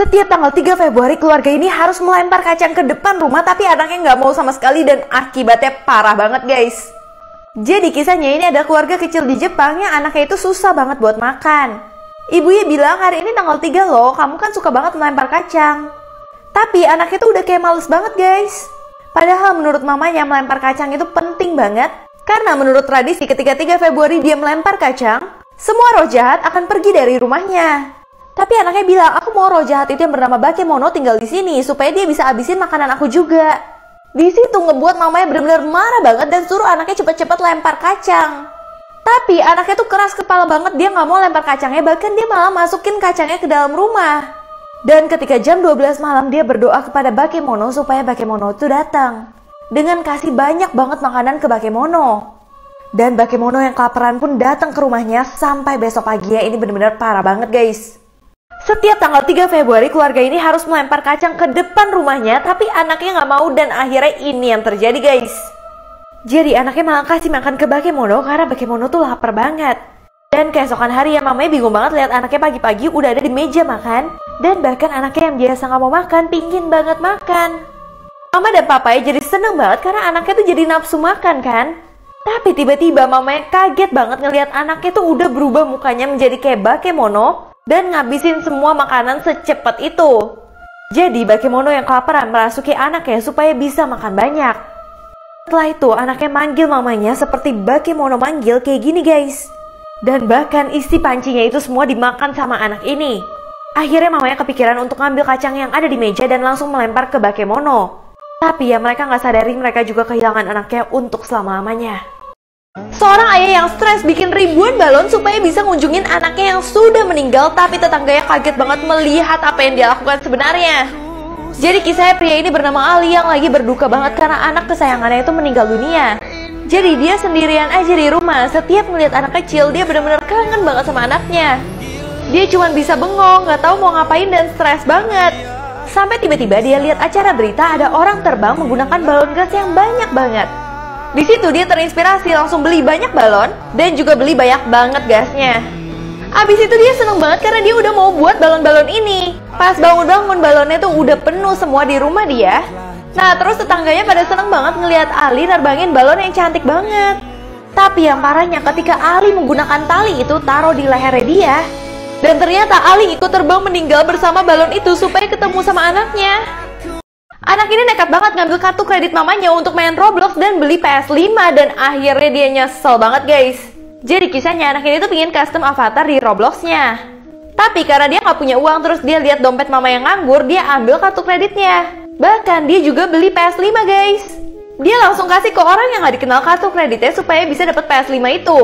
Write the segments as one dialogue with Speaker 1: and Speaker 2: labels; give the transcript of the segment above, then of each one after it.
Speaker 1: Setiap tanggal 3 Februari keluarga ini harus melempar kacang ke depan rumah, tapi anaknya nggak mau sama sekali dan akibatnya parah banget guys. Jadi kisahnya ini ada keluarga kecil di Jepang yang anaknya itu susah banget buat makan. Ibunya bilang, hari ini tanggal 3 loh, kamu kan suka banget melempar kacang. Tapi anaknya tuh udah kayak males banget guys. Padahal menurut mamanya melempar kacang itu penting banget. Karena menurut tradisi ketika 3 Februari dia melempar kacang, semua roh jahat akan pergi dari rumahnya. Tapi anaknya bilang, aku mau roh jahat itu yang bernama Bakemono tinggal di sini supaya dia bisa habisin makanan aku juga. Di situ ngebuat mamanya benar-benar marah banget dan suruh anaknya cepet-cepet lempar kacang. Tapi anaknya tuh keras kepala banget, dia nggak mau lempar kacangnya, bahkan dia malah masukin kacangnya ke dalam rumah. Dan ketika jam 12 malam dia berdoa kepada Bakemono supaya Bakemono itu datang dengan kasih banyak banget makanan ke Bakemono. Dan Bakemono yang kelaparan pun datang ke rumahnya sampai besok paginya. Ini benar-benar parah banget guys. Setiap tanggal 3 Februari keluarga ini harus melempar kacang ke depan rumahnya, tapi anaknya nggak mau dan akhirnya ini yang terjadi guys. Jadi anaknya malah kasih makan ke Bakemono karena Bakemono tuh lapar banget. Dan keesokan hari ya mamanya bingung banget lihat anaknya pagi-pagi udah ada di meja makan. Dan bahkan anaknya yang biasa nggak mau makan, pingin banget makan. Mama dan papanya jadi seneng banget karena anaknya tuh jadi nafsu makan kan. Tapi tiba-tiba mamanya kaget banget ngelihat anaknya tuh udah berubah mukanya menjadi kayak Bakemono dan ngabisin semua makanan secepat itu. Jadi Bakemono yang kelaparan merasuki anaknya supaya bisa makan banyak. Setelah itu anaknya manggil mamanya seperti Bakemono manggil kayak gini guys. Dan bahkan isi pancinya itu semua dimakan sama anak ini. Akhirnya mamanya kepikiran untuk ngambil kacang yang ada di meja dan langsung melempar ke Bakemono. Tapi ya mereka nggak sadari mereka juga kehilangan anaknya untuk selama-lamanya. Seorang ayah yang stres bikin ribuan balon supaya bisa ngunjungin anaknya yang sudah meninggal, tapi tetangganya kaget banget melihat apa yang dia lakukan sebenarnya. Jadi kisahnya pria ini bernama Ali yang lagi berduka banget karena anak kesayangannya itu meninggal dunia. Jadi dia sendirian aja di rumah. Setiap melihat anak kecil dia benar-benar kangen banget sama anaknya. Dia cuma bisa bengong, gak tahu mau ngapain dan stres banget. Sampai tiba-tiba dia lihat acara berita ada orang terbang menggunakan balon gas yang banyak banget. Di situ dia terinspirasi langsung beli banyak balon dan juga beli banyak banget gasnya. Abis itu dia seneng banget karena dia udah mau buat balon-balon ini. Pas bangun-bangun balonnya tuh udah penuh semua di rumah dia. Nah terus tetangganya pada seneng banget ngelihat Ali nerbangin balon yang cantik banget. Tapi yang parahnya ketika Ali menggunakan tali itu taruh di lehernya dia. Dan ternyata Ali ikut terbang meninggal bersama balon itu supaya ketemu sama anaknya. Anak ini nekat banget ngambil kartu kredit mamanya untuk main Roblox dan beli PS5 dan akhirnya dia nyesel banget guys. Jadi kisahnya anak ini tuh pengen custom avatar di Robloxnya. Tapi karena dia nggak punya uang terus dia lihat dompet mama yang nganggur, dia ambil kartu kreditnya. Bahkan dia juga beli PS5 guys. Dia langsung kasih ke orang yang nggak dikenal kartu kreditnya supaya bisa dapat PS5 itu.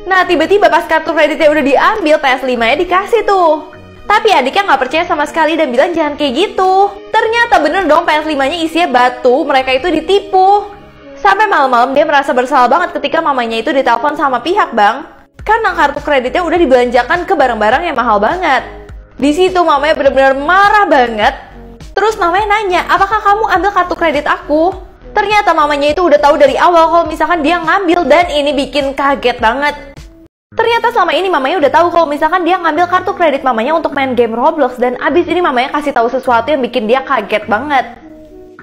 Speaker 1: Nah tiba-tiba pas kartu kreditnya udah diambil, PS5-nya dikasih tuh. Tapi adiknya nggak percaya sama sekali dan bilang jangan kayak gitu. Ternyata bener dong PS5-nya isinya batu, mereka itu ditipu. Sampai malam-malam dia merasa bersalah banget ketika mamanya itu ditelepon sama pihak bank karena kartu kreditnya udah dibelanjakan ke barang-barang yang mahal banget. Di situ mamanya benar-benar marah banget. Terus mamanya nanya, apakah kamu ambil kartu kredit aku? Ternyata mamanya itu udah tahu dari awal kalau misalkan dia ngambil dan ini bikin kaget banget. Ternyata selama ini mamanya udah tahu kalau misalkan dia ngambil kartu kredit mamanya untuk main game Roblox dan abis ini mamanya kasih tahu sesuatu yang bikin dia kaget banget.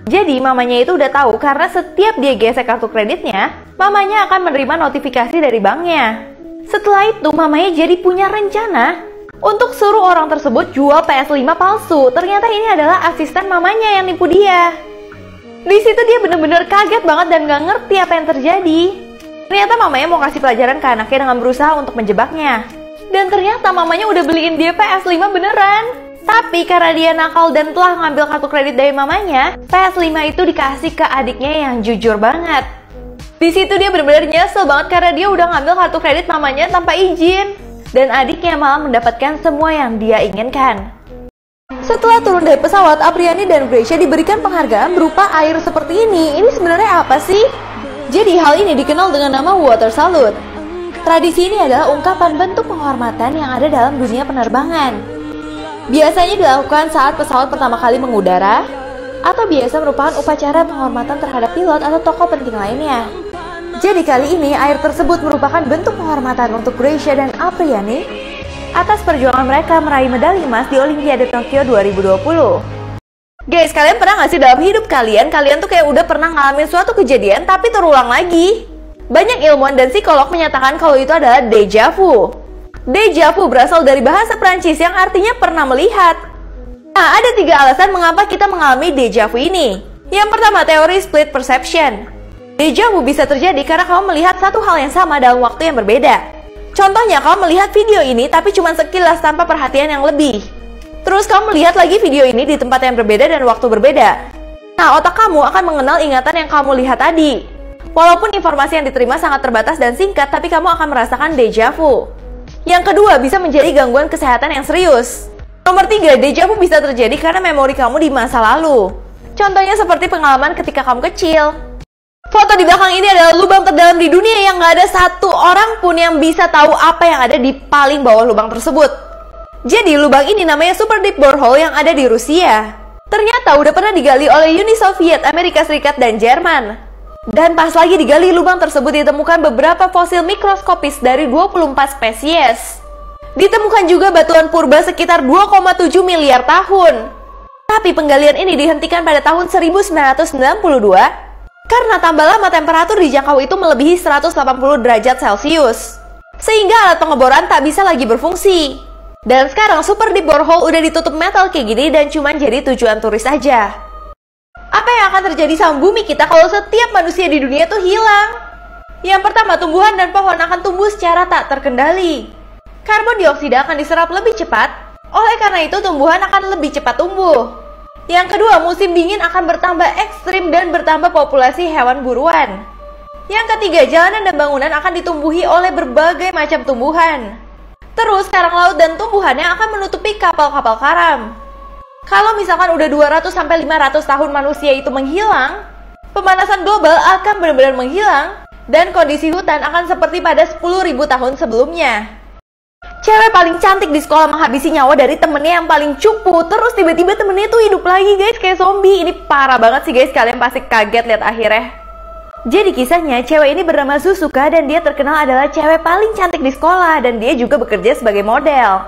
Speaker 1: Jadi mamanya itu udah tahu karena setiap dia gesek kartu kreditnya, mamanya akan menerima notifikasi dari banknya. Setelah itu mamanya jadi punya rencana untuk suruh orang tersebut jual PS5 palsu. Ternyata ini adalah asisten mamanya yang nipu dia. Di situ dia bener-bener kaget banget dan gak ngerti apa yang terjadi. Ternyata mamanya mau kasih pelajaran ke anaknya dengan berusaha untuk menjebaknya. Dan ternyata mamanya udah beliin dia PS5 beneran. Tapi karena dia nakal dan telah ngambil kartu kredit dari mamanya, PS5 itu dikasih ke adiknya yang jujur banget. Di situ dia benar-benar nyesel banget karena dia udah ngambil kartu kredit mamanya tanpa izin. Dan adiknya malah mendapatkan semua yang dia inginkan. Setelah turun dari pesawat, Apriani dan Gracia diberikan penghargaan berupa air seperti ini. Ini sebenarnya apa sih? Jadi hal ini dikenal dengan nama Water Salute. Tradisi ini adalah ungkapan bentuk penghormatan yang ada dalam dunia penerbangan. Biasanya dilakukan saat pesawat pertama kali mengudara, atau biasa merupakan upacara penghormatan terhadap pilot atau tokoh penting lainnya. Jadi kali ini air tersebut merupakan bentuk penghormatan untuk Gracia dan Apriani atas perjuangan mereka meraih medali emas di Olimpiade Tokyo 2020. Guys, kalian pernah gak sih dalam hidup kalian tuh kayak udah pernah ngalamin suatu kejadian tapi terulang lagi? Banyak ilmuwan dan psikolog menyatakan kalau itu adalah déjà vu. Déjà vu berasal dari bahasa Prancis yang artinya pernah melihat. Nah, ada 3 alasan mengapa kita mengalami déjà vu ini. Yang pertama, teori split perception. Déjà vu bisa terjadi karena kamu melihat satu hal yang sama dalam waktu yang berbeda. Contohnya, kamu melihat video ini tapi cuma sekilas tanpa perhatian yang lebih. Terus kamu melihat lagi video ini di tempat yang berbeda dan waktu berbeda. Nah, otak kamu akan mengenal ingatan yang kamu lihat tadi. Walaupun informasi yang diterima sangat terbatas dan singkat, tapi kamu akan merasakan déjà vu. Yang kedua, bisa menjadi gangguan kesehatan yang serius. Nomor 3, déjà vu bisa terjadi karena memori kamu di masa lalu. Contohnya seperti pengalaman ketika kamu kecil. Foto di belakang ini adalah lubang terdalam di dunia yang gak ada satu orang pun yang bisa tahu apa yang ada di paling bawah lubang tersebut. Jadi lubang ini namanya Super Deep Borehole yang ada di Rusia. Ternyata udah pernah digali oleh Uni Soviet, Amerika Serikat, dan Jerman. Dan pas lagi digali lubang tersebut ditemukan beberapa fosil mikroskopis dari 24 spesies. Ditemukan juga batuan purba sekitar 2,7 miliar tahun. Tapi penggalian ini dihentikan pada tahun 1992 karena tambah lama temperatur dijangkau itu melebihi 180 derajat Celcius. Sehingga alat pengeboran tak bisa lagi berfungsi. Dan sekarang Super Deep Borehole udah ditutup metal kayak gini dan cuma jadi tujuan turis aja. Apa yang akan terjadi sama bumi kita kalau setiap manusia di dunia tuh hilang? Yang pertama, tumbuhan dan pohon akan tumbuh secara tak terkendali. Karbon dioksida akan diserap lebih cepat, oleh karena itu tumbuhan akan lebih cepat tumbuh. Yang kedua, musim dingin akan bertambah ekstrim dan bertambah populasi hewan buruan. Yang ketiga, jalanan dan bangunan akan ditumbuhi oleh berbagai macam tumbuhan. Terus, karang laut dan tumbuhannya akan menutupi kapal-kapal karam. Kalau misalkan udah 200-500 tahun manusia itu menghilang, pemanasan global akan benar-benar menghilang, dan kondisi hutan akan seperti pada 10.000 tahun sebelumnya. Cewek paling cantik di sekolah menghabisi nyawa dari temennya yang paling cupu, terus tiba-tiba temennya tuh hidup lagi guys kayak zombie. Ini parah banget sih guys, kalian pasti kaget lihat akhirnya. Jadi kisahnya, cewek ini bernama Suzuka dan dia terkenal adalah cewek paling cantik di sekolah, dan dia juga bekerja sebagai model.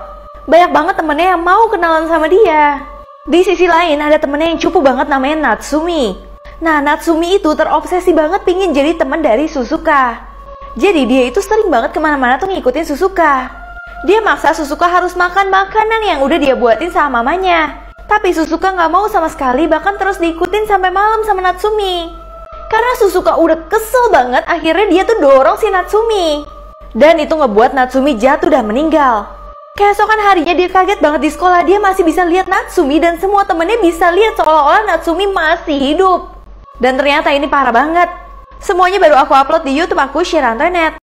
Speaker 1: Banyak banget temennya yang mau kenalan sama dia. Di sisi lain ada temennya yang cupu banget namanya Natsumi. Nah, Natsumi itu terobsesi banget pingin jadi teman dari Suzuka. Jadi dia itu sering banget kemana-mana tuh ngikutin Suzuka. Dia maksa Suzuka harus makan makanan yang udah dia buatin sama mamanya. Tapi Suzuka nggak mau sama sekali, bahkan terus diikutin sampai malam sama Natsumi. Karena Suzuka udah kesel banget, akhirnya dia tuh dorong si Natsumi. Dan itu ngebuat Natsumi jatuh dan meninggal. Keesokan harinya dia kaget banget di sekolah, dia masih bisa lihat Natsumi dan semua temennya bisa lihat seolah-olah Natsumi masih hidup. Dan ternyata ini parah banget. Semuanya baru aku upload di YouTube aku, Shirantonet.